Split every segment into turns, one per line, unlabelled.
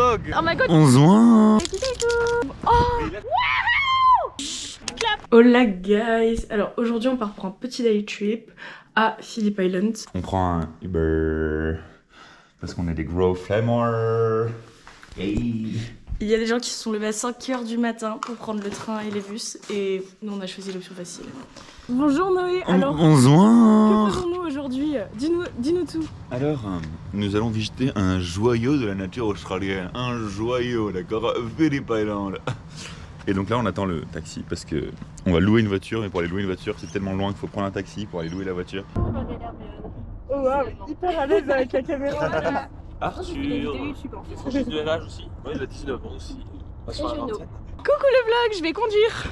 vlog.
Oh my god.
On se voit.
Oh.
Hola guys. Alors aujourd'hui on part pour un petit day trip à Phillip Island.
On prend un Uber parce qu'on est des gros flemmards. Hey.
Il y a des gens qui se sont levés à 5h du matin pour prendre le train et les bus et nous on a choisi l'option facile. Bonjour Noé. Alors
On se voit.
que faisons-nous aujourd'hui? Dis-nous tout.
Alors, nous allons visiter un joyau de la nature australienne. Un joyau, d'accord? Phillip Island. Et donc là, on attend le taxi parce que on va louer une voiture. Mais pour aller louer une voiture, c'est tellement loin qu'il faut prendre un taxi pour aller louer la voiture.
Oh wow, hyper à l'aise avec la caméra.
Arthur, franchise de l'âge aussi. Ouais, il a 19 ans aussi. Pas sur la vingtaine.
Coucou le vlog, je vais conduire.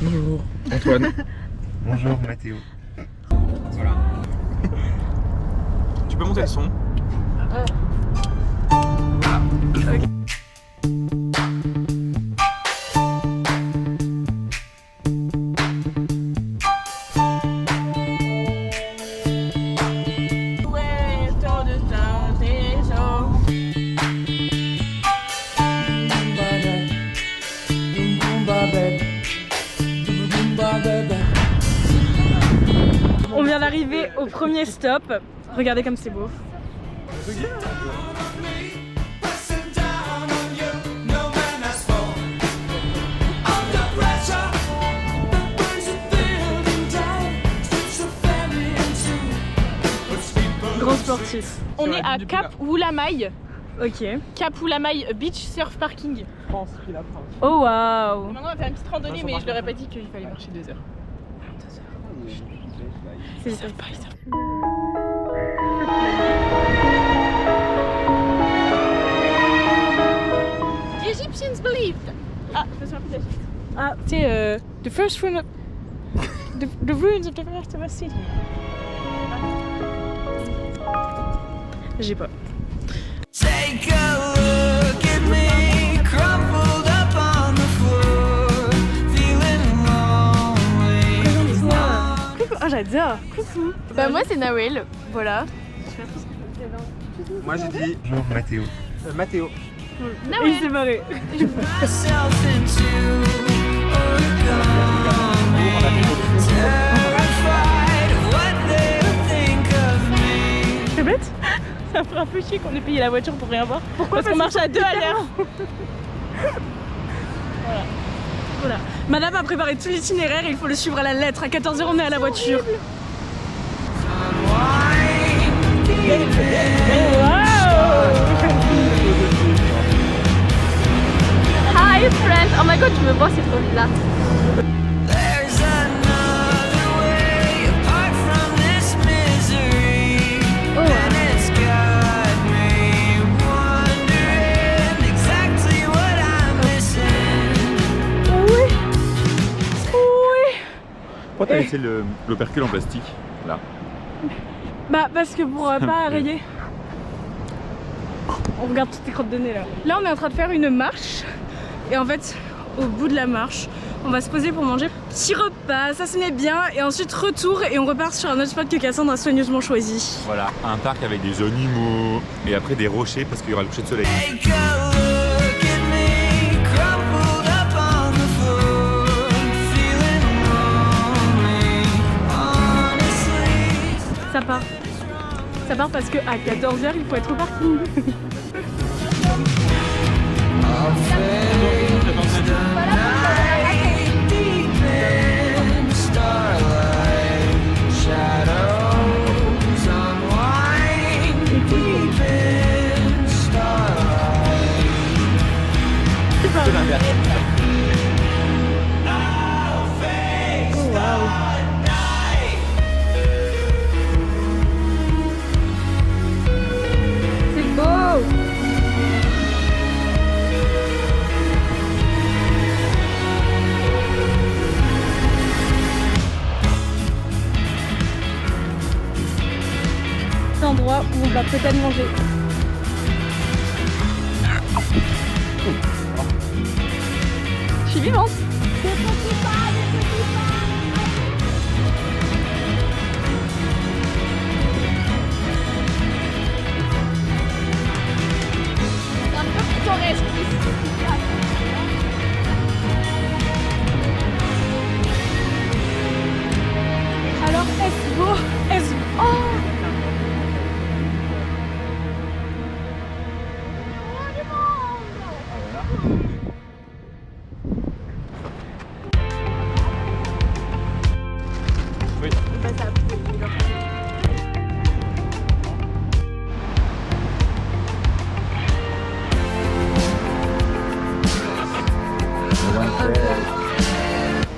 Bonjour Antoine. Bonjour Mathéo. Voilà.
Tu peux monter le son?
Okay. On vient d'arriver au premier stop. Regardez comme c'est beau. Grand sportif.
On est à Cap Woolamai.
Ok.
Cap Woolamai Beach Surf Parking.
Oh waouh.
Maintenant on va faire une petite randonnée, mais je leur ai pas dit qu'il fallait marcher 2 heures.
C'est
Ils savent pas, ils savent. The Egyptians believed. Ah, je me souviens plus de la suite.
Ah,
C'est the first ruin of the ruins of the first of a city.
j'ai pas.
Take a look at me, crumpled up on the floor, feeling lonely.
Coucou, oh j'adore. Coucou.
Bah moi c'est Nawel, voilà.
Moi j'ai dit
Bonjour Mathéo.
Mathéo.
Et il s'est barré.
Myself into origami, terrified of what they'll think of me.
C'est bête.
Ça me ferait un peu chier qu'on ait payé la voiture pour rien voir.
Pourquoi?
Parce qu'on marche à 2 à l'heure.
Voilà. Madame a préparé tout l'itinéraire et il faut le suivre à la lettre. À 14h on est à la voiture.
Hi friend. Oh my god, tu me vois, c'est trop là.
There's another way apart from this misery, and it's got me wondering exactly what I'm missing.
Pourquoi t'as laissé l'opercule en plastique là?
Bah parce que pour pas rayer. On regarde toutes tes crottes de nez là. Là on est en train de faire une marche. Et en fait, au bout de la marche, on va se poser pour manger. Petit repas, ça se met bien. Et ensuite retour et on repart sur un autre spot que Cassandre a soigneusement choisi.
Voilà, un parc avec des animaux et après des rochers parce qu'il y aura le coucher de soleil.
Take a look at me, crumpled up on the floor, feeling lonely, honestly.
Ça part. Ça part parce qu'à 14h, il faut être au parking.
I'll face the night deep in starlight, shadows unwind deep in starlight. I'll face the night.
C'est beau! Endroit où on va peut-être manger. Je suis vivante.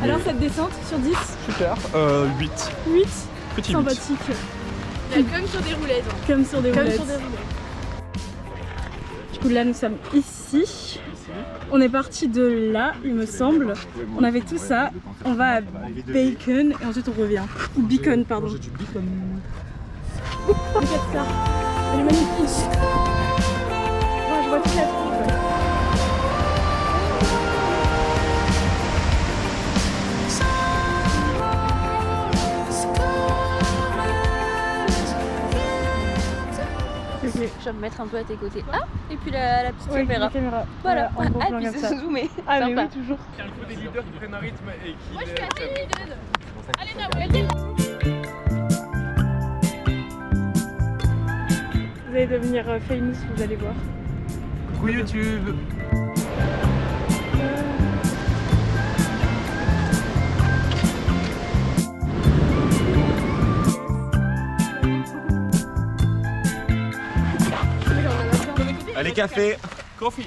Alors cette descente sur 10,
Super. 8.
8,
Petit 8.
sympathique.
Comme sur des roulettes.
Comme sur des
Comme
roulettes.
sur des roulettes.
Du coup là nous sommes ici. On est parti de là, il me semble. On avait tout ça. On va à Bacon et ensuite on revient. Ou Beacon, pardon.
J'ai du bacon.
Regarde ça. Elle est magnifique. Oh, je vois toute la troupe.
Je vais me mettre un peu à tes côtés. Ah, et puis la petite
Oui,
caméra.
la caméra.
Voilà.
En gros
Ah,
plan
puis
comme ça.
c'est zoomé.
Ah mais
Sympa.
oui, toujours.
Il faut des leaders qui prennent un rythme et qui.
Moi, je suis assez leader. Allez,
Vous allez devenir famous, vous allez voir.
Coucou YouTube.
Allez, café.
Coffee.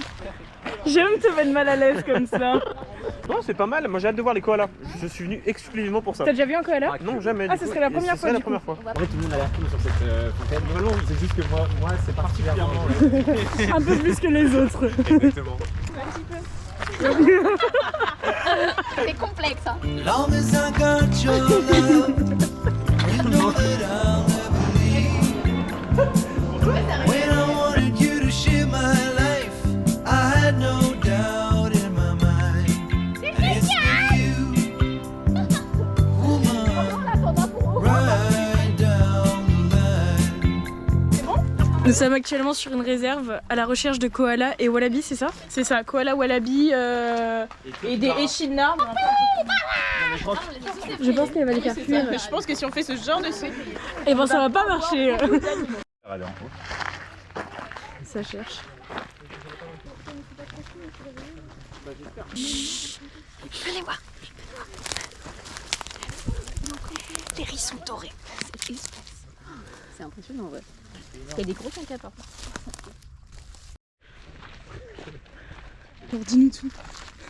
J'aime te mettre mal à l'aise comme ça.
Non, c'est pas mal. Moi, j'ai hâte de voir les koalas. Je suis venu exclusivement pour ça.
T'as déjà vu un koala?
Non, jamais.
Ah,
du
ce
coup.
serait la
Et
première
ce
fois,
serait la
du
première fois.
En fait, tout le monde a l'air cool sur cette fontaine.
Non,
C'est juste que moi c'est particulièrement.
Un peu plus que les autres.
exactement.
C'est complexe, hein.
Long as I got your love, you know that I'll never leave. When I wanted you to share my life, I had no doubt in my mind. It's you, woman, right down the line.
Nous sommes actuellement sur une réserve à la recherche de koala et wallaby, c'est ça? C'est ça, koala, wallaby et des echidnas. Je pense qu'elle va les faire fuir.
Je pense que si on fait ce genre de saut,
Et bon, ça va pas marcher. Ça cherche.
venez voir. Les hérissons dorés. C'est impressionnant, ouais. Il y a des gros cancas par contre.
Alors dis-nous tout.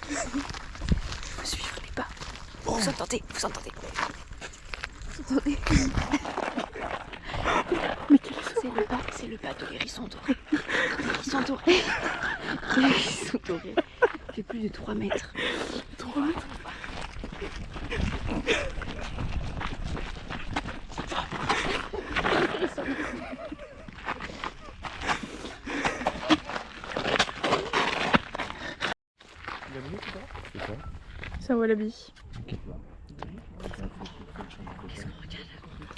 Faut suivre les pas. Vous entendez, vous entendez. Vous entendez. C'est le pas de l'hérisson doré. L'hérisson doré. L'hérisson doré. Il fait plus de 3 mètres. 3 mètres.
C'est un wallaby.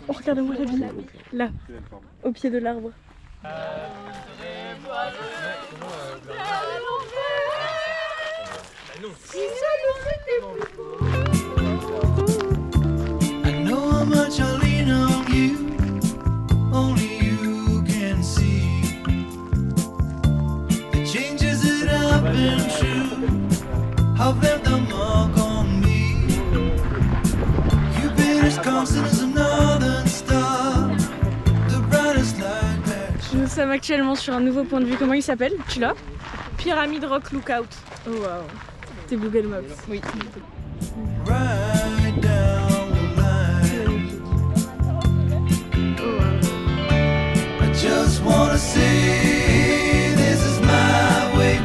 Oh, regarde un wallaby. Là, au pied de l'arbre.
I know how much I lean on you, only you can see the changes that I've been through. Have left a mark on me. You've been as constant as a northern star, the brightest light that
Nous sommes actuellement sur un nouveau point de vue. Comment il s'appelle? Tu l'as? Pyramid Rock Lookout. Oh waouh. C'est Google Maps. Oui.
right down the line. I just wanna say this is my way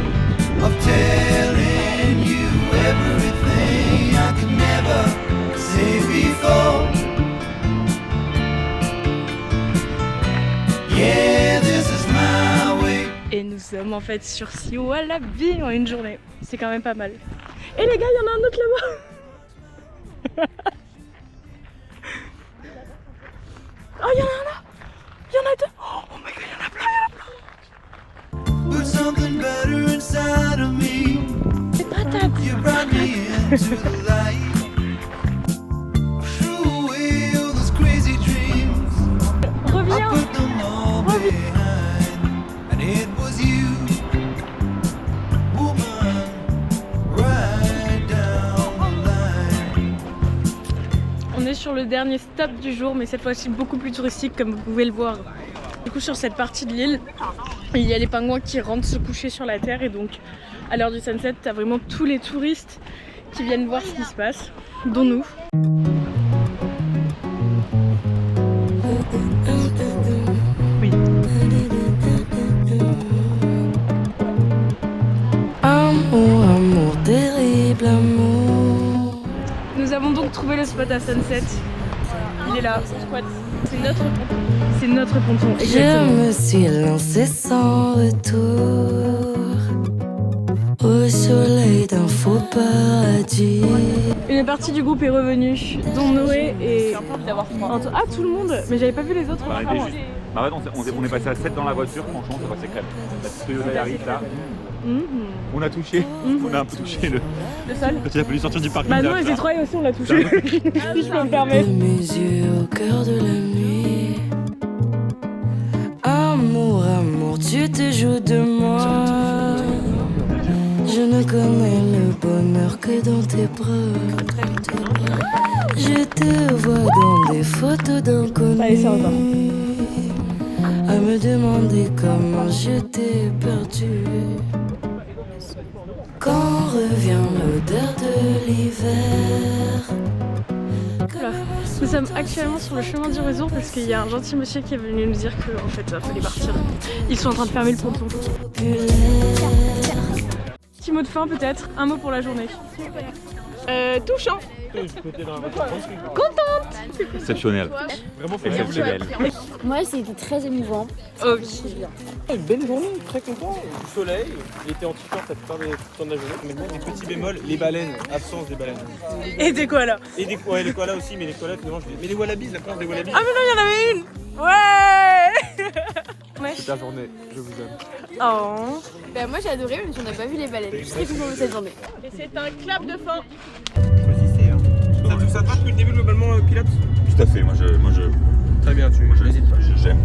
of telling you everything I could never say before. Yeah, this is my way.
Et nous sommes en fait sur 6 wallabies en une journée. C'est quand même pas mal. Et les gars, il y en a un autre là-bas. Oh, il y en a un là. Il y en a deux. Oh my god, il y en a plein, il y en a plein.
But something better inside of me.
C'est patate.
You brought me into the light. Threw away all those crazy dreams. I
Reviens.
put them all behind. And it was you, woman, right down the line.
On est sur le dernier stop du jour, mais cette fois-ci beaucoup plus touristique comme vous pouvez le voir. Du coup, sur cette partie de l'île, il y a les pingouins qui rentrent se coucher sur la terre et donc à l'heure du sunset, t'as vraiment tous les touristes qui viennent voir ce qui se passe, dont nous. Oui.
Amour, amour, terrible amour.
Nous avons donc trouvé le spot à Sunset. Il est là, squat. C'est notre ponton. C'est notre ponton,
Je
exactement.
me suis lancée sans retour au soleil d'un faux paradis.
Une partie du groupe est revenue, dont Noé et... Anto- Ah, tout le monde. Mais j'avais pas vu les autres.
On va arriver juste. En fait, on est passé à 7 dans la voiture, franchement, c'est passé crème. La petite Toyota arrive là.
Mhm.
On a touché, on a un peu touché le.
Le sol.
Il a fallu sortir du parking.
Bah non,
direct,
les
là.
étoiles aussi, on l'a touché. Si je peux me permettre.
De mes yeux au cœur de la nuit. Amour, amour, tu te joues de moi. Je ne connais le bonheur que dans tes bras. Je te vois dans des photos
Allez, ça repart.
d'inconnus. À me demander comment je t'ai perdu. Quand revient l'odeur de l'hiver.
Oula. Nous sommes actuellement sur le chemin du réseau parce qu'il y a un gentil monsieur qui est venu nous dire qu'en fait il fallait partir. Ils sont en train de fermer le ponton. Petit mot de fin peut-être, un mot pour la journée. Touchant.
Exceptionnel.
Vraiment, faut
Exceptionnel.
Moi, c'était très émouvant.
Ok.
Une belle journée, très content. Du soleil, il était en t-shirt la plupart du temps de la journée. Mais bon, des petits bémols, les baleines, absence des baleines.
Et des koalas.
Et des ouais, les koalas aussi, mais les koalas finalement je les. Mais les wallabies, la plupart des wallabies.
Ah mais non, il y en avait une. Ouais. Ouais.
Ta journée, je vous aime.
Oh.
Bah, moi, j'ai adoré, même si on n'a pas vu les baleines. Je suis très contente de cette journée.
Et c'est un clap de fin.
Choisissez. Hein. Ça te va depuis le début globalement, Pilote?
Tout à fait, moi je
Très bien, tu
j'aime.